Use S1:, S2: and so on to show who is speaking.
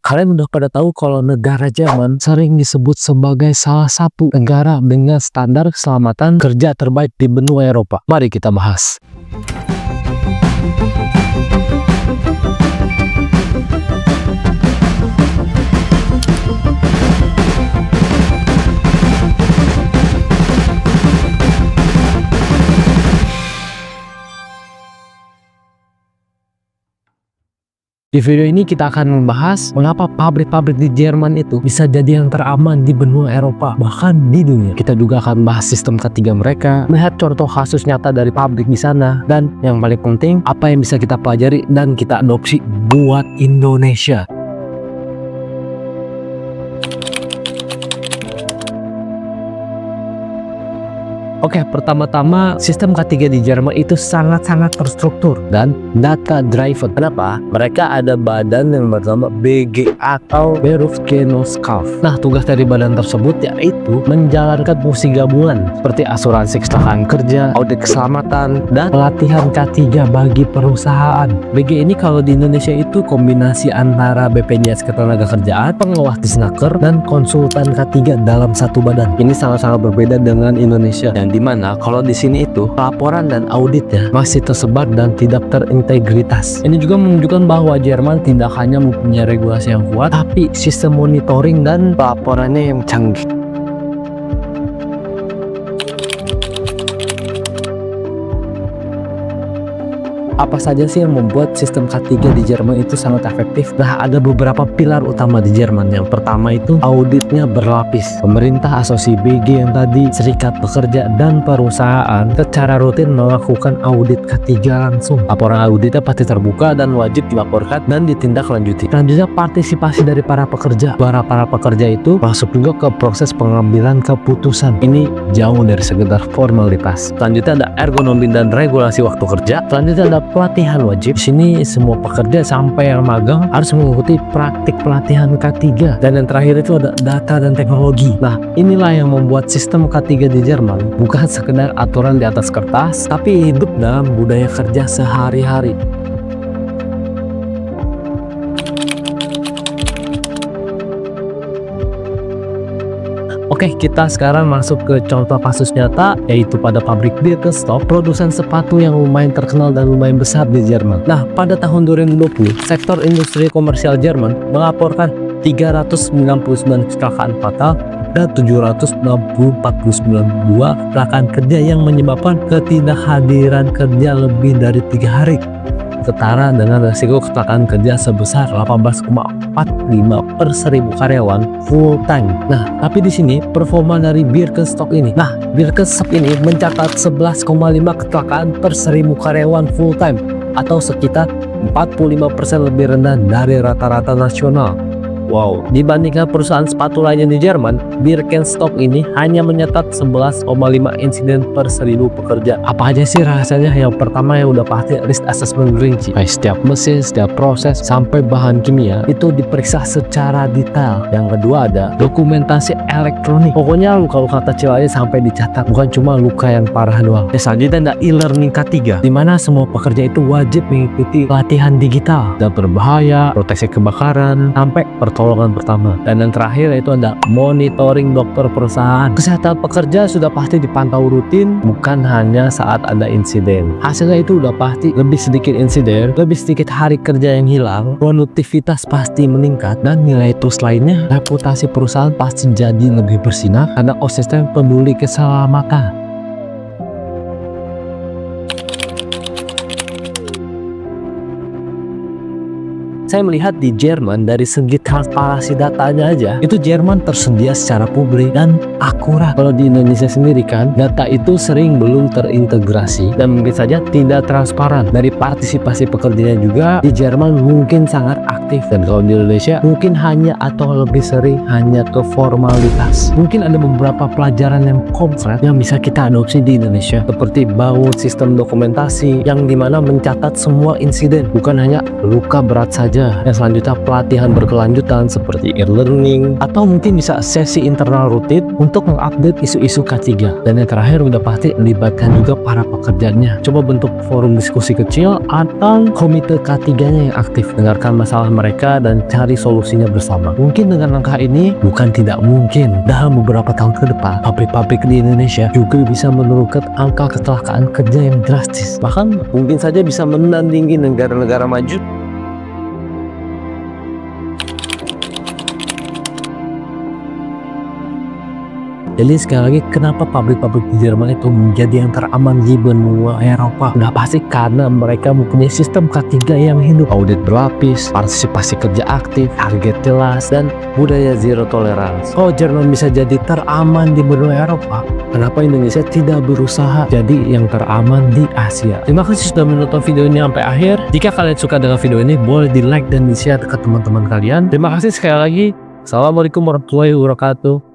S1: Kalian udah pada tahu kalau negara Jerman sering disebut sebagai salah satu negara dengan standar keselamatan kerja terbaik di benua Eropa. Mari kita bahas. Di video ini kita akan membahas mengapa pabrik-pabrik di Jerman itu bisa jadi yang teraman di benua Eropa, bahkan di dunia. Kita juga akan bahas sistem ketiga mereka, melihat contoh kasus nyata dari pabrik di sana, dan yang paling penting, apa yang bisa kita pelajari dan kita adopsi buat Indonesia. Oke, pertama-tama sistem K3 di Jerman itu sangat-sangat terstruktur dan data driven. Kenapa? Mereka ada badan yang bernama BG atau Berufsgenossenschaft. Nah, tugas dari badan tersebut yaitu menjalankan fungsi gabungan seperti asuransi kecelakaan kerja, audit keselamatan, dan pelatihan K3 bagi perusahaan. BG ini kalau di Indonesia itu kombinasi antara BPJS Ketenagakerjaan, pengawas Disnaker, dan konsultan K3 dalam satu badan. Ini sangat-sangat berbeda dengan Indonesia, yang dimana kalau di sini itu laporan dan auditnya masih tersebar dan tidak terintegritas. Ini juga menunjukkan bahwa Jerman tidak hanya mempunyai regulasi yang kuat, tapi sistem monitoring dan laporannya yang canggih. Apa saja sih yang membuat sistem K3 di Jerman itu sangat efektif? Nah, ada beberapa pilar utama di Jerman. Yang pertama itu auditnya berlapis. Pemerintah, asosiasi BG yang tadi, serikat pekerja, dan perusahaan secara rutin melakukan audit K3 langsung. Laporan auditnya pasti terbuka dan wajib dilaporkan dan ditindaklanjuti. Selanjutnya, partisipasi dari para pekerja. Para pekerja itu masuk juga ke proses pengambilan keputusan. Ini jauh dari sekedar formalitas. Selanjutnya ada ergonomi dan regulasi waktu kerja. Selanjutnya ada pelatihan wajib. Di sini semua pekerja sampai yang magang harus mengikuti praktik pelatihan K3. Dan yang terakhir itu ada data dan teknologi. Nah, inilah yang membuat sistem K3 di Jerman bukan sekedar aturan di atas kertas, tapi hidup dalam budaya kerja sehari-hari. Oke, kita sekarang masuk ke contoh kasus nyata, yaitu pada pabrik Birkenstock, produsen sepatu yang lumayan terkenal dan lumayan besar di Jerman. Nah, pada tahun 2020, sektor industri komersial Jerman melaporkan 399 kecelakaan fatal dan 749 kecelakaan kerja yang menyebabkan ketidakhadiran kerja lebih dari 3 hari. Setara dengan resiko kecelakaan kerja sebesar 18,45 per 1000 karyawan full time. Nah, tapi di sini performa dari Birkenstock ini. Nah, Birkenstock ini mencatat 11,5 kecelakaan per 1000 karyawan full time atau sekitar 45% lebih rendah dari rata-rata nasional. Wow, dibandingkan perusahaan sepatu lainnya di Jerman, Birkenstock ini hanya mencatat 11,5 insiden per 1000 pekerja. Apa aja sih rahasianya? Yang pertama yang udah pasti risk assessment rinci. Setiap mesin, setiap proses, sampai bahan kimia itu diperiksa secara detail. Yang kedua ada dokumentasi elektronik. Pokoknya luka-luka kecil aja sampai dicatat, bukan cuma luka yang parah doang. Selanjutnya ada e-learning K3, dimana semua pekerja itu wajib mengikuti pelatihan digital dan berbahaya, proteksi kebakaran, sampai pertolongan pertama. Dan yang terakhir yaitu ada monitoring dokter perusahaan. Kesehatan pekerja sudah pasti dipantau rutin, bukan hanya saat ada insiden. Hasilnya itu udah pasti lebih sedikit insiden, lebih sedikit hari kerja yang hilang, produktivitas pasti meningkat, dan nilai plus lainnya, reputasi perusahaan pasti jadi lebih bersinar karena ekosistem peduli keselamatan. Saya melihat di Jerman dari segi transparansi datanya aja, itu Jerman tersedia secara publik dan akurat. Kalau di Indonesia sendiri kan, data itu sering belum terintegrasi dan mungkin saja tidak transparan. Dari partisipasi pekerjanya juga di Jerman mungkin sangat aktif, dan kalau di Indonesia mungkin hanya atau lebih sering hanya ke formalitas. Mungkin ada beberapa pelajaran yang konkret yang bisa kita adopsi di Indonesia, seperti bangun sistem dokumentasi yang dimana mencatat semua insiden, bukan hanya luka berat saja. Nah, yang selanjutnya pelatihan berkelanjutan seperti e-learning atau mungkin bisa sesi internal rutin untuk mengupdate isu-isu K3. Dan yang terakhir udah pasti libatkan juga para pekerjanya. Coba bentuk forum diskusi kecil atau komite K3-nya yang aktif, dengarkan masalah mereka dan cari solusinya bersama. Mungkin dengan langkah ini bukan tidak mungkin dalam beberapa tahun ke depan pabrik-pabrik di Indonesia juga bisa menurunkan angka kecelakaan kerja yang drastis, bahkan mungkin saja bisa menandingi negara-negara maju. Jadi sekali lagi, kenapa pabrik-pabrik di Jerman itu menjadi yang teraman di benua Eropa? Udah pasti karena mereka mempunyai sistem K3 yang hidup, audit berlapis, partisipasi kerja aktif, target jelas, dan budaya zero tolerance. Kalau Jerman bisa jadi teraman di benua Eropa, kenapa Indonesia tidak berusaha jadi yang teraman di Asia? Terima kasih sudah menonton video ini sampai akhir. Jika kalian suka dengan video ini, boleh di like dan di share ke teman-teman kalian. Terima kasih sekali lagi. Assalamualaikum warahmatullahi wabarakatuh.